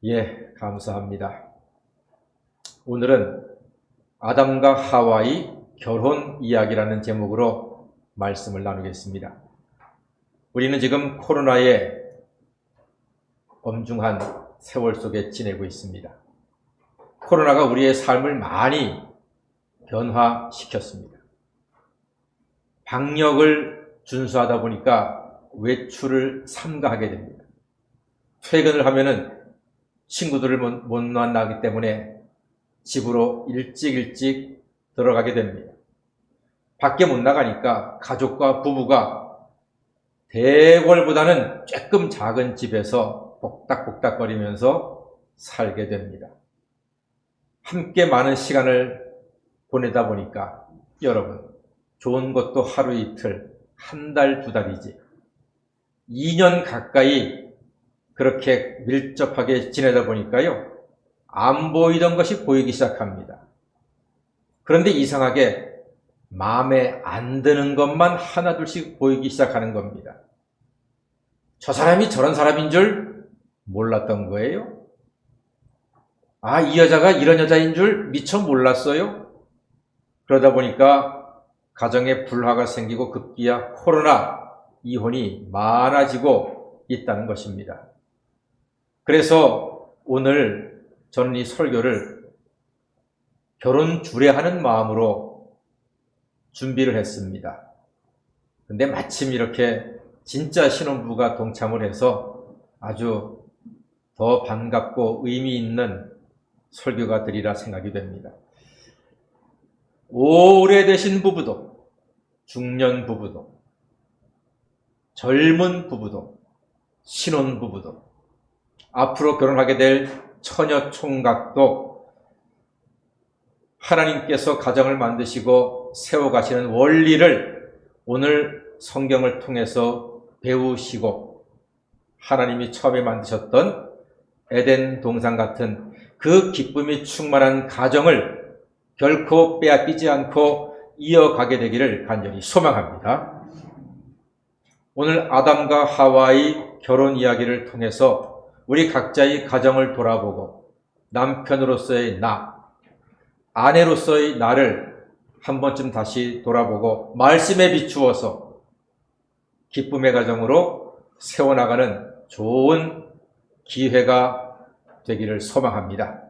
예, 감사합니다. 오늘은 아담과 하와의 결혼 이야기라는 제목으로 말씀을 나누겠습니다. 우리는 지금 코로나의 엄중한 세월 속에 지내고 있습니다. 코로나가 우리의 삶을 많이 변화시켰습니다. 방역을 준수하다 보니까 외출을 삼가하게 됩니다. 퇴근을 하면은 친구들을 못 만나기 때문에 집으로 일찍 들어가게 됩니다. 밖에 못 나가니까 가족과 부부가 대궐보다는 조금 작은 집에서 복닥복닥거리면서 살게 됩니다. 함께 많은 시간을 보내다 보니까 여러분, 좋은 것도 하루 이틀, 한 달, 두 달이지 2년 가까이 그렇게 밀접하게 지내다 보니까요, 안 보이던 것이 보이기 시작합니다. 그런데 이상하게 마음에 안 드는 것만 하나둘씩 보이기 시작하는 겁니다. 저 사람이 저런 사람인 줄 몰랐던 거예요. 아, 이 여자가 이런 여자인 줄 미처 몰랐어요. 그러다 보니까 가정에 불화가 생기고 급기야 코로나 이혼이 많아지고 있다는 것입니다. 그래서 오늘 저는 이 설교를 결혼 주례하는 마음으로 준비를 했습니다. 근데 마침 이렇게 진짜 신혼부부가 동참을 해서 아주 더 반갑고 의미 있는 설교가 되리라 생각이 됩니다. 오래되신 부부도, 중년 부부도, 젊은 부부도, 신혼부부도, 앞으로 결혼하게 될 처녀 총각도 하나님께서 가정을 만드시고 세워가시는 원리를 오늘 성경을 통해서 배우시고 하나님이 처음에 만드셨던 에덴 동산 같은 그 기쁨이 충만한 가정을 결코 빼앗기지 않고 이어가게 되기를 간절히 소망합니다. 오늘 아담과 하와의 결혼 이야기를 통해서 우리 각자의 가정을 돌아보고 남편으로서의 나, 아내로서의 나를 한 번쯤 다시 돌아보고 말씀에 비추어서 기쁨의 가정으로 세워나가는 좋은 기회가 되기를 소망합니다.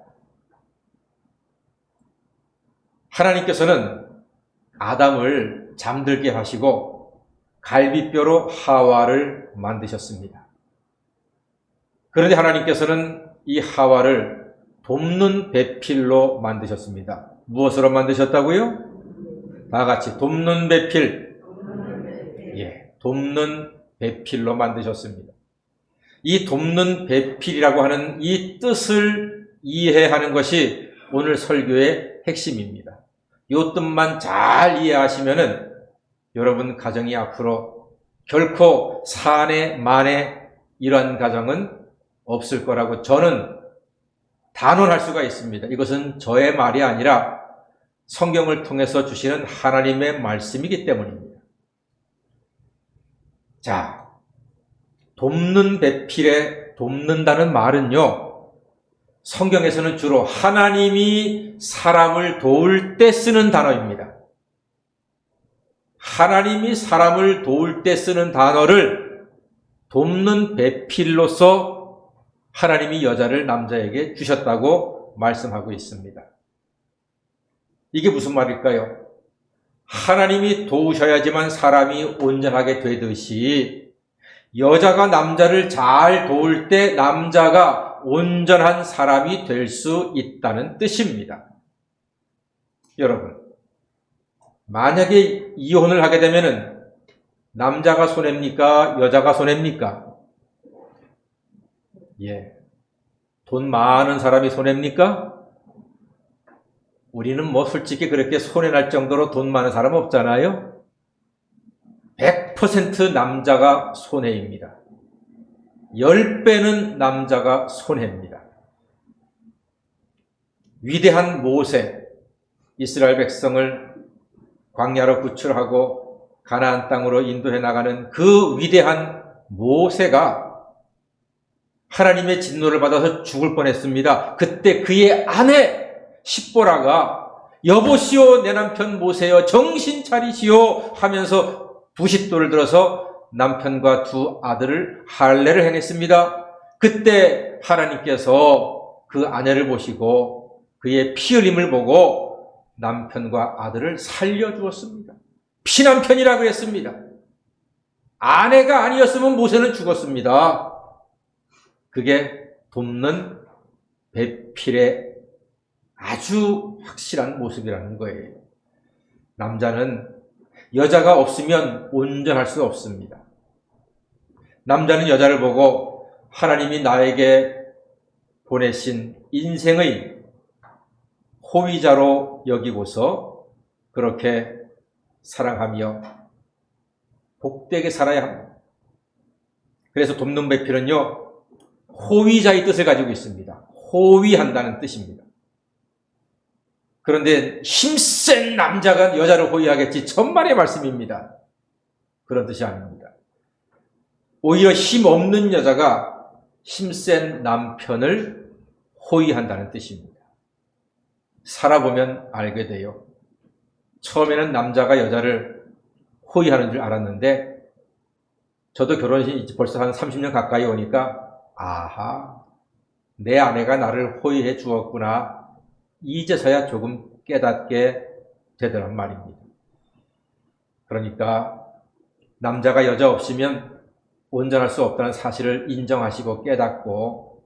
하나님께서는 아담을 잠들게 하시고 갈비뼈로 하와를 만드셨습니다. 그런데 하나님께서는 이 하와를 돕는 배필로 만드셨습니다. 무엇으로 만드셨다고요? 다 같이 돕는 배필. 예, 돕는 배필로 만드셨습니다. 이 돕는 배필이라고 하는 이 뜻을 이해하는 것이 오늘 설교의 핵심입니다. 이 뜻만 잘 이해하시면은 여러분 가정이 앞으로 결코 산에 만에 이러한 가정은 없을 거라고 저는 단언할 수가 있습니다. 이것은 저의 말이 아니라 성경을 통해서 주시는 하나님의 말씀이기 때문입니다. 자, 돕는 배필에 돕는다는 말은요, 성경에서는 주로 하나님이 사람을 도울 때 쓰는 단어입니다. 하나님이 사람을 도울 때 쓰는 단어를 돕는 배필로서 하나님이 여자를 남자에게 주셨다고 말씀하고 있습니다. 이게 무슨 말일까요? 하나님이 도우셔야지만 사람이 온전하게 되듯이 여자가 남자를 잘 도울 때 남자가 온전한 사람이 될 수 있다는 뜻입니다. 여러분, 만약에 이혼을 하게 되면은 남자가 손해입니까? 여자가 손해입니까? 예. 돈 많은 사람이 손해입니까? 우리는 뭐 솔직히 그렇게 손해날 정도로 돈 많은 사람 없잖아요? 100% 남자가 손해입니다. 10배는 남자가 손해입니다. 위대한 모세, 이스라엘 백성을 광야로 구출하고 가나안 땅으로 인도해 나가는 그 위대한 모세가 하나님의 진노를 받아서 죽을 뻔했습니다. 그때 그의 아내 십보라가 여보시오 내 남편 모세여 정신 차리시오 하면서 부싯돌을 들어서 남편과 두 아들을 할례를 행했습니다. 그때 하나님께서 그 아내를 보시고 그의 피 흘림을 보고 남편과 아들을 살려주었습니다. 피남편이라 그랬습니다. 아내가 아니었으면 모세는 죽었습니다. 그게 돕는 배필의 아주 확실한 모습이라는 거예요. 남자는 여자가 없으면 온전할 수 없습니다. 남자는 여자를 보고 하나님이 나에게 보내신 인생의 호위자로 여기고서 그렇게 사랑하며 복되게 살아야 합니다. 그래서 돕는 배필은요, 호위자의 뜻을 가지고 있습니다. 호위한다는 뜻입니다. 그런데 힘센 남자가 여자를 호위하겠지 천만의 말씀입니다. 그런 뜻이 아닙니다. 오히려 힘없는 여자가 힘센 남편을 호위한다는 뜻입니다. 살아보면 알게 돼요. 처음에는 남자가 여자를 호위하는 줄 알았는데 저도 결혼이 벌써 한 30년 가까이 오니까 아하, 내 아내가 나를 호위해 주었구나. 이제서야 조금 깨닫게 되더란 말입니다. 그러니까 남자가 여자 없으면 온전할 수 없다는 사실을 인정하시고 깨닫고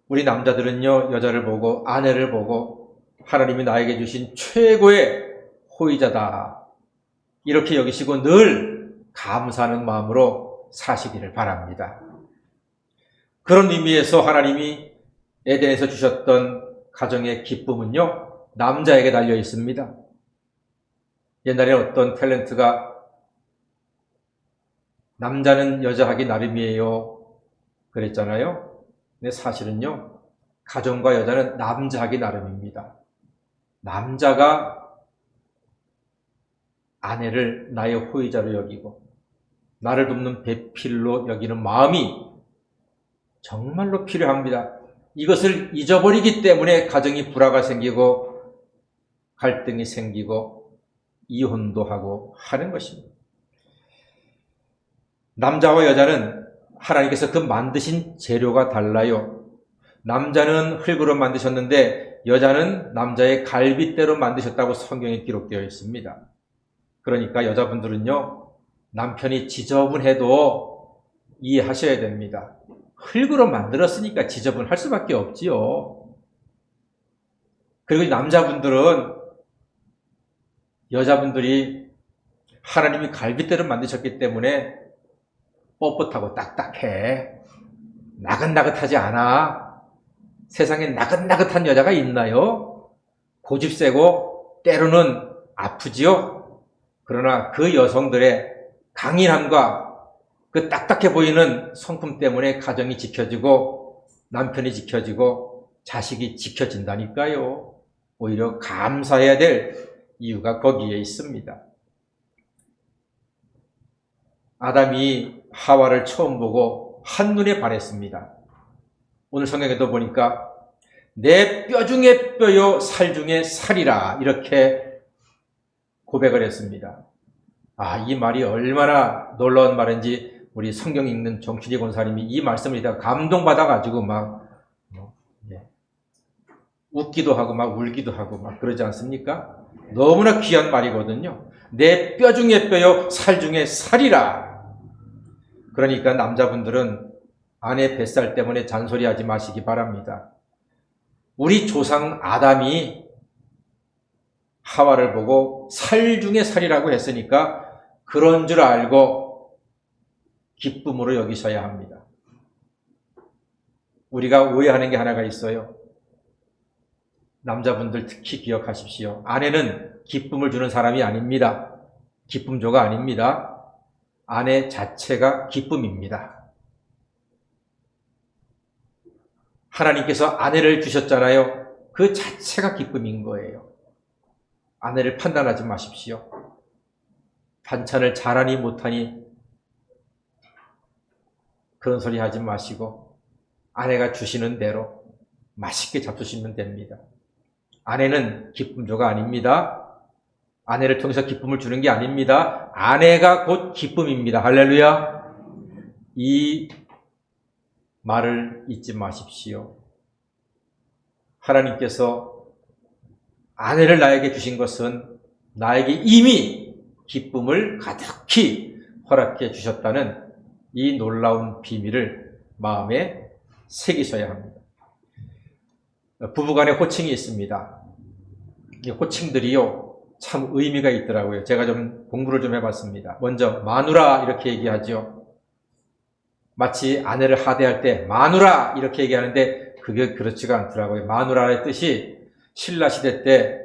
우리 남자들은요, 여자를 보고 아내를 보고 하나님이 나에게 주신 최고의 호위자다. 이렇게 여기시고 늘 감사하는 마음으로 사시기를 바랍니다. 그런 의미에서 하나님이 에덴에서 주셨던 가정의 기쁨은요, 남자에게 달려 있습니다. 옛날에 어떤 탤런트가 남자는 여자 하기 나름이에요 그랬잖아요. 근데 사실은요, 가정과 여자는 남자 하기 나름입니다. 남자가 아내를 나의 호위자로 여기고 나를 돕는 배필로 여기는 마음이 정말로 필요합니다. 이것을 잊어버리기 때문에 가정이 불화가 생기고 갈등이 생기고 이혼도 하고 하는 것입니다. 남자와 여자는 하나님께서 그 만드신 재료가 달라요. 남자는 흙으로 만드셨는데 여자는 남자의 갈빗대로 만드셨다고 성경에 기록되어 있습니다. 그러니까 여자분들은요, 남편이 지저분해도 이해하셔야 됩니다. 흙으로 만들었으니까 지저분할 수밖에 없지요. 그리고 남자분들은 여자분들이 하나님이 갈빗대로 만드셨기 때문에 뻣뻣하고 딱딱해. 나긋나긋하지 않아. 세상에 나긋나긋한 여자가 있나요? 고집 세고 때로는 아프지요. 그러나 그 여성들의 강인함과 그 딱딱해 보이는 성품 때문에 가정이 지켜지고 남편이 지켜지고 자식이 지켜진다니까요. 오히려 감사해야 될 이유가 거기에 있습니다. 아담이 하와를 처음 보고 한눈에 반했습니다. 오늘 성경에도 보니까 내 뼈 중에 뼈요 살 중에 살이라 이렇게 고백을 했습니다. 이 말이 얼마나 놀라운 말인지 우리 성경 읽는 정춘희 권사님이 이 말씀을 읽다가 감동받아가지고 막 웃기도 하고 막 울기도 하고 막 그러지 않습니까? 너무나 귀한 말이거든요. 내 뼈 중에 뼈요 살 중에 살이라. 그러니까 남자분들은 아내 뱃살 때문에 잔소리하지 마시기 바랍니다. 우리 조상 아담이 하와를 보고 살 중에 살이라고 했으니까 그런 줄 알고 기쁨으로 여기셔야 합니다. 우리가 오해하는 게 하나가 있어요. 남자분들 특히 기억하십시오. 아내는 기쁨을 주는 사람이 아닙니다. 기쁨조가 아닙니다. 아내 자체가 기쁨입니다. 하나님께서 아내를 주셨잖아요. 그 자체가 기쁨인 거예요. 아내를 판단하지 마십시오. 반찬을 잘하니 못하니 그런 소리 하지 마시고 아내가 주시는 대로 맛있게 잡수시면 됩니다. 아내는 기쁨조가 아닙니다. 아내를 통해서 기쁨을 주는 게 아닙니다. 아내가 곧 기쁨입니다. 할렐루야. 이 말을 잊지 마십시오. 하나님께서 아내를 나에게 주신 것은 나에게 이미 기쁨을 가득히 허락해 주셨다는 이 놀라운 비밀을 마음에 새기셔야 합니다. 부부간에 호칭이 있습니다. 이 호칭들이요, 참 의미가 있더라고요. 제가 좀 공부를 좀 해봤습니다. 먼저 마누라 이렇게 얘기하죠. 마치 아내를 하대할 때 마누라 이렇게 얘기하는데 그게 그렇지가 않더라고요. 마누라의 뜻이 신라 시대 때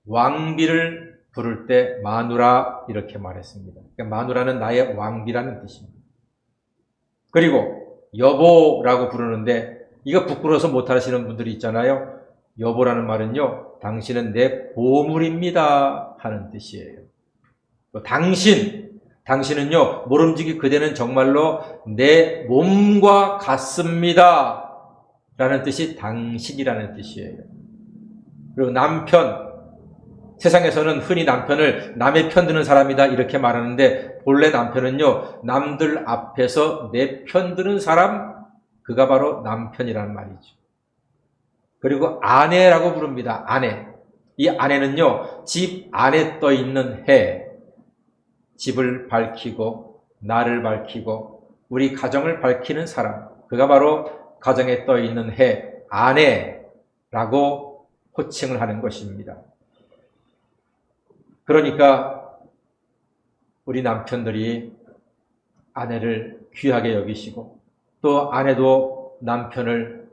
왕비를 부를 때 마누라 이렇게 말했습니다. 그러니까 마누라는 나의 왕비라는 뜻입니다. 그리고 여보라고 부르는데 이거 부끄러워서 못하시는 분들이 있잖아요. 여보라는 말은요, 당신은 내 보물입니다 하는 뜻이에요. 또 당신은요, 모름지기 그대는 정말로 내 몸과 같습니다 라는 뜻이 당신이라는 뜻이에요. 그리고 남편, 세상에서는 흔히 남편을 남의 편 드는 사람이다 이렇게 말하는데 본래 남편은요, 남들 앞에서 내 편 드는 사람, 그가 바로 남편이라는 말이죠. 그리고 아내라고 부릅니다. 아내. 이 아내는요, 집 안에 떠 있는 해, 집을 밝히고 나를 밝히고 우리 가정을 밝히는 사람, 그가 바로 가정에 떠 있는 해, 아내라고 호칭을 하는 것입니다. 그러니까 우리 남편들이 아내를 귀하게 여기시고 또 아내도 남편을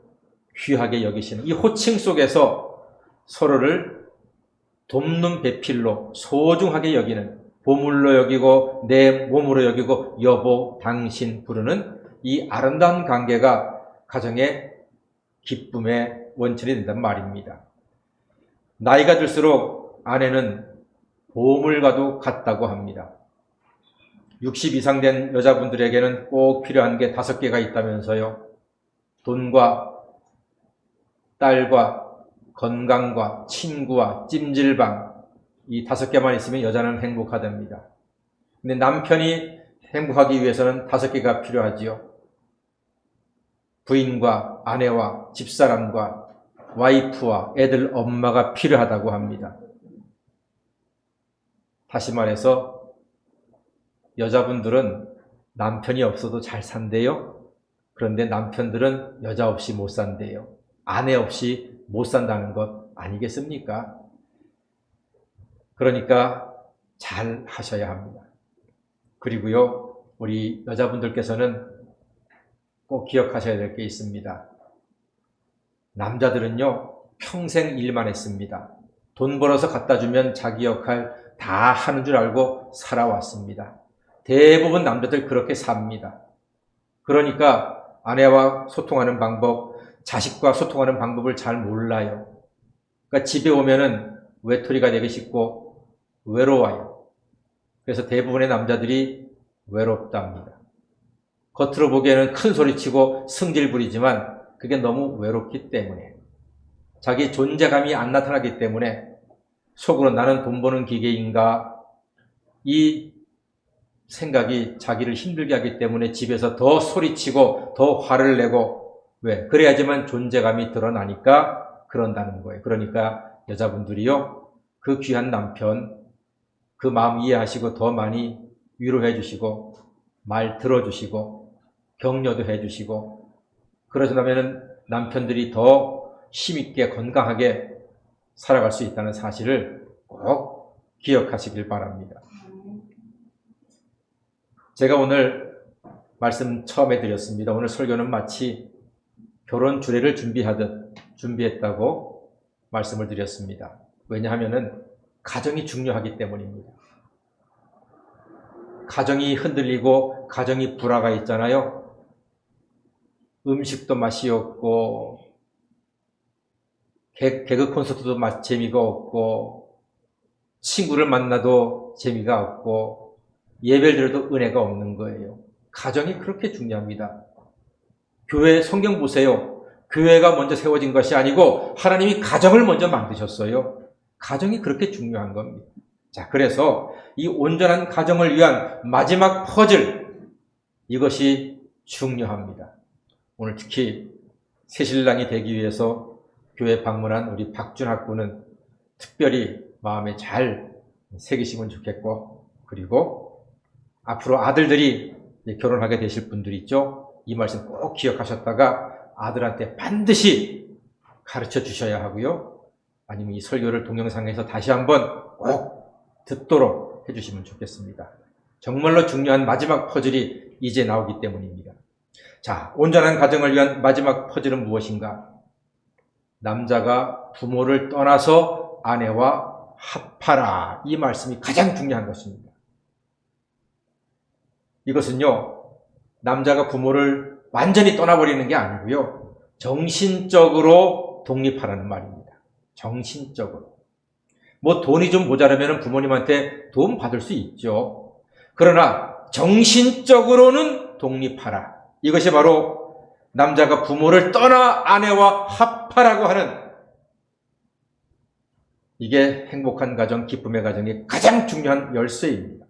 귀하게 여기시는 이 호칭 속에서 서로를 돕는 배필로 소중하게 여기는, 보물로 여기고 내 몸으로 여기고 여보, 당신 부르는 이 아름다운 관계가 가정의 기쁨의 원천이 된단 말입니다. 나이가 들수록 아내는 보물과도 같다고 합니다. 60 이상 된 여자분들에게는 꼭 필요한 게 5개가 있다면서요. 돈과 딸과 건강과 친구와 찜질방, 이 5개만 있으면 여자는 행복하답니다. 근데 남편이 행복하기 위해서는 5개가 필요하지요. 부인과 아내와 집사람과 와이프와 애들 엄마가 필요하다고 합니다. 다시 말해서 여자분들은 남편이 없어도 잘 산대요. 그런데 남편들은 여자 없이 못 산대요. 아내 없이 못 산다는 것 아니겠습니까? 그러니까 잘 하셔야 합니다. 그리고요, 우리 여자분들께서는 꼭 기억하셔야 될 게 있습니다. 남자들은요, 평생 일만 했습니다. 돈 벌어서 갖다 주면 자기 역할 다 하는 줄 알고 살아왔습니다. 대부분 남자들 그렇게 삽니다. 그러니까 아내와 소통하는 방법, 자식과 소통하는 방법을 잘 몰라요. 그러니까 집에 오면은 외톨이가 되기 쉽고 외로워요. 그래서 대부분의 남자들이 외롭답니다. 겉으로 보기에는 큰 소리치고 승질 부리지만 그게 너무 외롭기 때문에, 자기 존재감이 안 나타나기 때문에 속으로 나는 돈 버는 기계인가, 이 생각이 자기를 힘들게 하기 때문에 집에서 더 소리치고 더 화를 내고, 왜? 그래야지만 존재감이 드러나니까 그런다는 거예요. 그러니까 여자분들이요, 그 귀한 남편, 그 마음 이해하시고 더 많이 위로해 주시고 말 들어주시고 격려도 해주시고, 그러고 나면은 남편들이 더 힘있게 건강하게 살아갈 수 있다는 사실을 꼭 기억하시길 바랍니다. 제가 오늘 말씀 처음에 드렸습니다. 오늘 설교는 마치 결혼 주례를 준비했다고 말씀을 드렸습니다. 왜냐하면은 가정이 중요하기 때문입니다. 가정이 흔들리고 가정이 불화가 있잖아요. 음식도 맛이 없고 개그 콘서트도 재미가 없고 친구를 만나도 재미가 없고 예배를 드려도 은혜가 없는 거예요. 가정이 그렇게 중요합니다. 교회 성경 보세요. 교회가 먼저 세워진 것이 아니고 하나님이 가정을 먼저 만드셨어요. 가정이 그렇게 중요한 겁니다. 자, 그래서 이 온전한 가정을 위한 마지막 퍼즐, 이것이 중요합니다. 오늘 특히 새신랑이 되기 위해서 교회 방문한 우리 박준학 군은 특별히 마음에 잘 새기시면 좋겠고, 그리고 앞으로 아들들이 결혼하게 되실 분들이 있죠. 이 말씀 꼭 기억하셨다가 아들한테 반드시 가르쳐 주셔야 하고요. 아니면 이 설교를 동영상에서 다시 한번 꼭 듣도록 해주시면 좋겠습니다. 정말로 중요한 마지막 퍼즐이 이제 나오기 때문입니다. 자, 온전한 가정을 위한 마지막 퍼즐은 무엇인가? 남자가 부모를 떠나서 아내와 합하라. 이 말씀이 가장 중요한 것입니다. 이것은요, 남자가 부모를 완전히 떠나버리는 게 아니고요, 정신적으로 독립하라는 말입니다. 정신적으로. 뭐 돈이 좀 모자라면 부모님한테 도움 받을 수 있죠. 그러나 정신적으로는 독립하라. 이것이 바로 남자가 부모를 떠나 아내와 합하라고 하는, 이게 행복한 가정, 기쁨의 가정의 가장 중요한 열쇠입니다.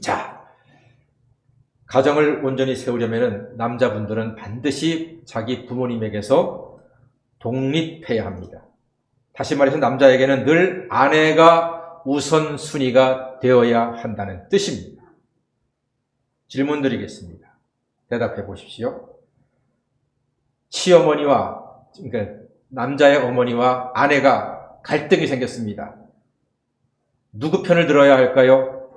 자, 가정을 온전히 세우려면 남자분들은 반드시 자기 부모님에게서 독립해야 합니다. 다시 말해서 남자에게는 늘 아내가 우선순위가 되어야 한다는 뜻입니다. 질문 드리겠습니다. 대답해 보십시오. 시어머니와, 그러니까 남자의 어머니와 아내가 갈등이 생겼습니다. 누구 편을 들어야 할까요?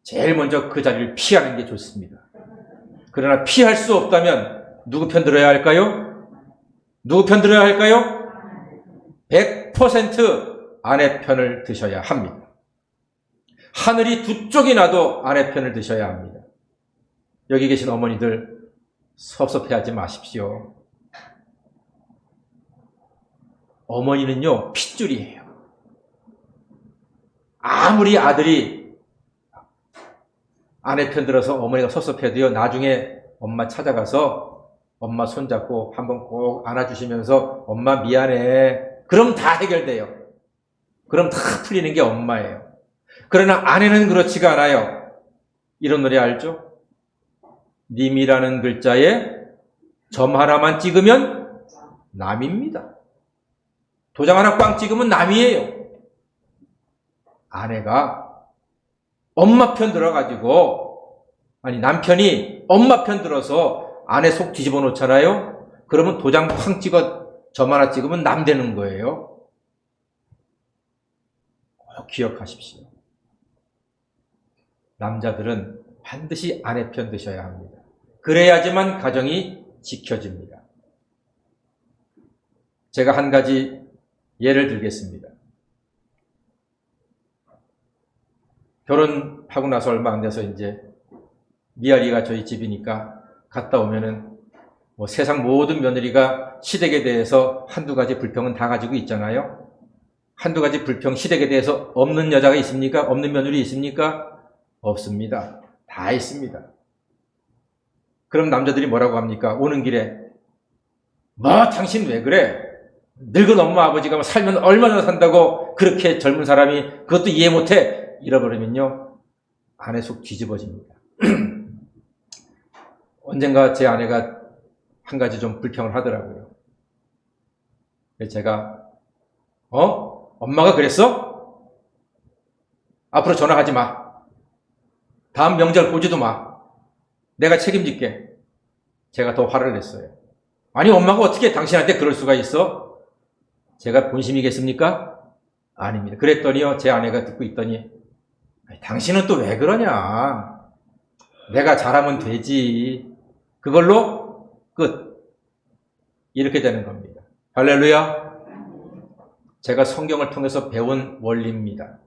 제일 먼저 그 자리를 피하는 게 좋습니다. 그러나 피할 수 없다면 누구 편 들어야 할까요? 누구 편 들어야 할까요? 100% 아내 편을 드셔야 합니다. 하늘이 두 쪽이 나도 아내 편을 드셔야 합니다. 여기 계신 어머니들 섭섭해하지 마십시오. 어머니는요, 핏줄이에요. 아무리 아들이 아내 편 들어서 어머니가 섭섭해도요, 나중에 엄마 찾아가서 엄마 손잡고 한번 꼭 안아주시면서 엄마 미안해. 그럼 다 해결돼요. 그럼 다 풀리는 게 엄마예요. 그러나 아내는 그렇지가 않아요. 이런 노래 알죠? 님이라는 글자에 점 하나만 찍으면 남입니다. 도장 하나 꽝 찍으면 남이에요. 아내가 엄마 편 들어가지고, 아니 남편이 엄마 편 들어서 아내 속 뒤집어 놓잖아요. 그러면 도장 쾅 찍어 점 하나 찍으면 남 되는 거예요. 꼭 기억하십시오. 남자들은 반드시 아내 편 드셔야 합니다. 그래야지만 가정이 지켜집니다. 제가 한 가지 예를 들겠습니다. 결혼하고 나서 얼마 안 돼서 이제 미아리가 저희 집이니까 갔다 오면은 뭐 세상 모든 며느리가 시댁에 대해서 한두 가지 불평은 다 가지고 있잖아요. 한두 가지 불평, 시댁에 대해서 없는 여자가 있습니까? 없는 며느리 있습니까? 없습니다. 다 있습니다. 그럼 남자들이 뭐라고 합니까? 오는 길에 뭐 당신 왜 그래? 늙은 엄마 아버지가 살면 얼마나 산다고 그렇게 젊은 사람이 그것도 이해 못해? 잃어버리면요, 아내 속 뒤집어집니다. 언젠가 제 아내가 한 가지 좀 불평을 하더라고요. 그래서 제가 엄마가 그랬어? 앞으로 전화하지 마. 다음 명절 보지도 마. 내가 책임질게. 제가 더 화를 냈어요. 아니 엄마가 어떻게 당신한테 그럴 수가 있어? 제가 본심이겠습니까? 아닙니다. 그랬더니요, 제 아내가 듣고 있더니 당신은 또 왜 그러냐? 내가 잘하면 되지. 그걸로 끝. 이렇게 되는 겁니다. 할렐루야. 제가 성경을 통해서 배운 원리입니다.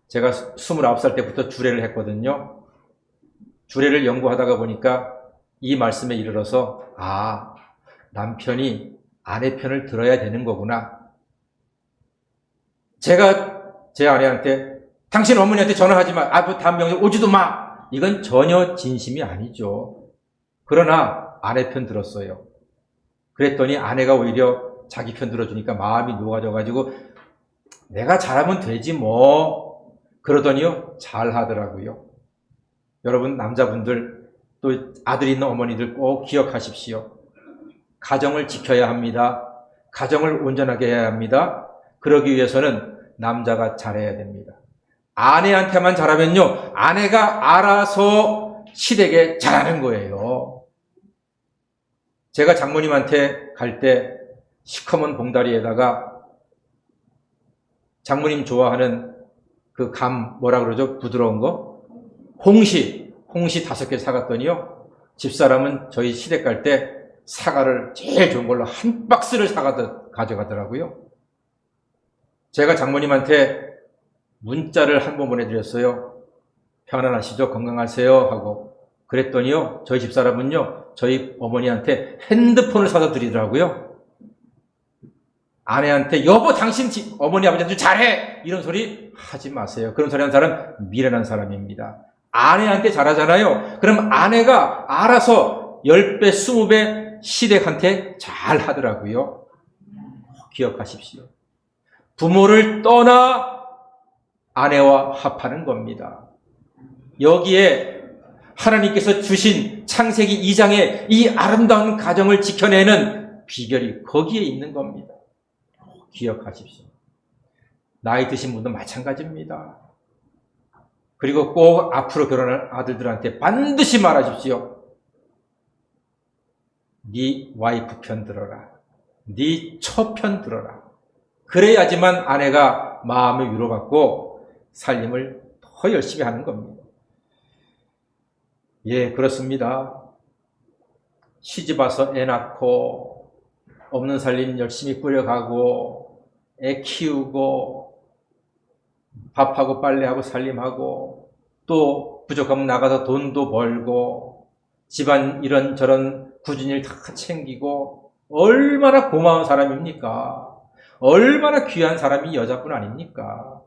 제가 29살 때부터 주례를 했거든요. 주례를 연구하다가 보니까 이 말씀에 이르러서 남편이 아내 편을 들어야 되는 거구나. 제가 제 아내한테 당신 어머니한테 전화하지 마. 다음 명절 오지도 마. 이건 전혀 진심이 아니죠. 그러나 아내 편 들었어요. 그랬더니 아내가 오히려 자기 편 들어주니까 마음이 녹아져가지고 내가 잘하면 되지 뭐. 그러더니요, 잘하더라고요. 여러분 남자분들 또 아들 있는 어머니들 꼭 기억하십시오. 가정을 지켜야 합니다. 가정을 온전하게 해야 합니다. 그러기 위해서는 남자가 잘해야 됩니다. 아내한테만 잘하면요, 아내가 알아서 시댁에 잘하는 거예요. 제가 장모님한테 갈 때 시커먼 봉다리에다가 장모님 좋아하는 그 감, 뭐라 그러죠? 부드러운 거? 홍시 5개 사갔더니요, 집사람은 저희 시댁 갈 때 사과를 제일 좋은 걸로 한 박스를 가져가더라고요. 제가 장모님한테 문자를 한 번 보내드렸어요. 편안하시죠? 건강하세요? 하고. 그랬더니요, 저희 집사람은요, 저희 어머니한테 핸드폰을 사다 드리더라고요. 아내한테 여보 당신 어머니 아버지한테 잘해! 이런 소리 하지 마세요. 그런 소리 하는 사람 미련한 사람입니다. 아내한테 잘하잖아요. 그럼 아내가 알아서 10배, 20배 시댁한테 잘 하더라고요. 기억하십시오. 부모를 떠나 아내와 합하는 겁니다. 여기에 하나님께서 주신 창세기 2장의 이 아름다운 가정을 지켜내는 비결이 거기에 있는 겁니다. 기억하십시오. 나이 드신 분도 마찬가지입니다. 그리고 꼭 앞으로 결혼할 아들들한테 반드시 말하십시오. 네 와이프 편 들어라. 네 처 편 들어라. 그래야지만 아내가 마음을 위로받고 살림을 더 열심히 하는 겁니다. 예, 그렇습니다. 시집 와서 애 낳고 없는 살림 열심히 꾸려가고 애 키우고 밥하고 빨래하고 살림하고 또 부족하면 나가서 돈도 벌고 집안 이런저런 굳은 일 다 챙기고 얼마나 고마운 사람입니까? 얼마나 귀한 사람이 여자분 아닙니까?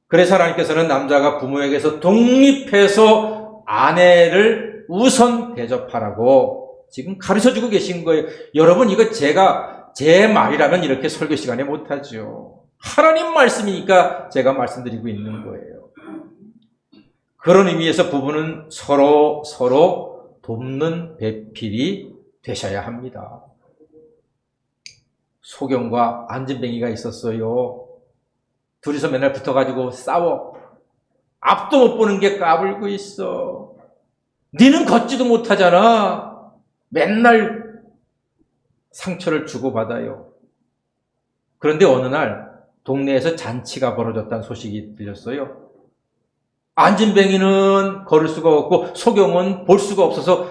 그래서 하나님께서는 남자가 부모에게서 독립해서 아내를 우선 대접하라고 지금 가르쳐주고 계신 거예요. 여러분, 이거 제 말이라면 이렇게 설교 시간에 못하죠. 하나님 말씀이니까 제가 말씀드리고 있는 거예요. 그런 의미에서 부부는 서로 돕는 배필이 되셔야 합니다. 소경과 안진뱅이가 있었어요. 둘이서 맨날 붙어가지고 싸워. 앞도 못 보는 게 까불고 있어. 니는 걷지도 못하잖아. 맨날 상처를 주고받아요. 그런데 어느 날 동네에서 잔치가 벌어졌다는 소식이 들렸어요. 안진뱅이는 걸을 수가 없고 소경은 볼 수가 없어서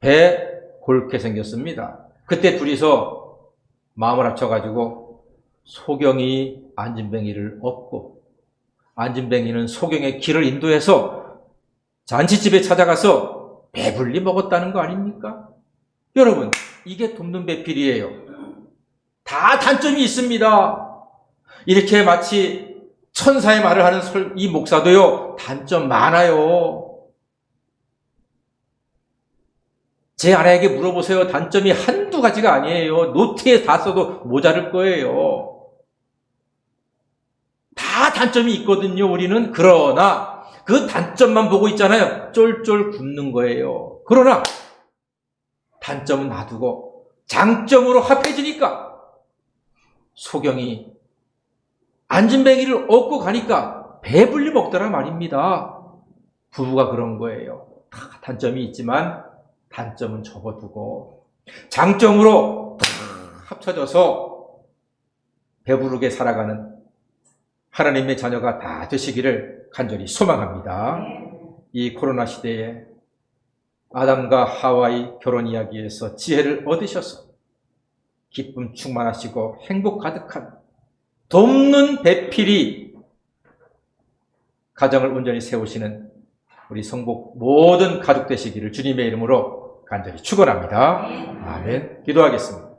배 골게 생겼습니다. 그때 둘이서 마음을 합쳐가지고 소경이 안진뱅이를 업고 안진뱅이는 소경의 길을 인도해서 잔치집에 찾아가서 배불리 먹었다는 거 아닙니까? 여러분, 이게 돕는 배필이에요. 다 단점이 있습니다. 이렇게 마치 천사의 말을 하는 이 목사도요, 단점 많아요. 제 아내에게 물어보세요. 단점이 한두 가지가 아니에요. 노트에 다 써도 모자랄 거예요. 다 단점이 있거든요, 우리는. 그러나 그 단점만 보고 있잖아요. 쫄쫄 굶는 거예요. 그러나 단점은 놔두고 장점으로 합해지니까 소경이 안진뱅이를 얻고 가니까 배불리 먹더라 말입니다. 부부가 그런 거예요. 다 단점이 있지만 단점은 접어두고 장점으로 다 합쳐져서 배부르게 살아가는 하나님의 자녀가 다 되시기를 간절히 소망합니다. 이 코로나 시대에 아담과 하와의 결혼 이야기에서 지혜를 얻으셔서 기쁨 충만하시고 행복 가득한 돕는 배필이 가정을 온전히 세우시는 우리 성복 모든 가족 되시기를 주님의 이름으로 간절히 축원합니다. 아멘. 기도하겠습니다.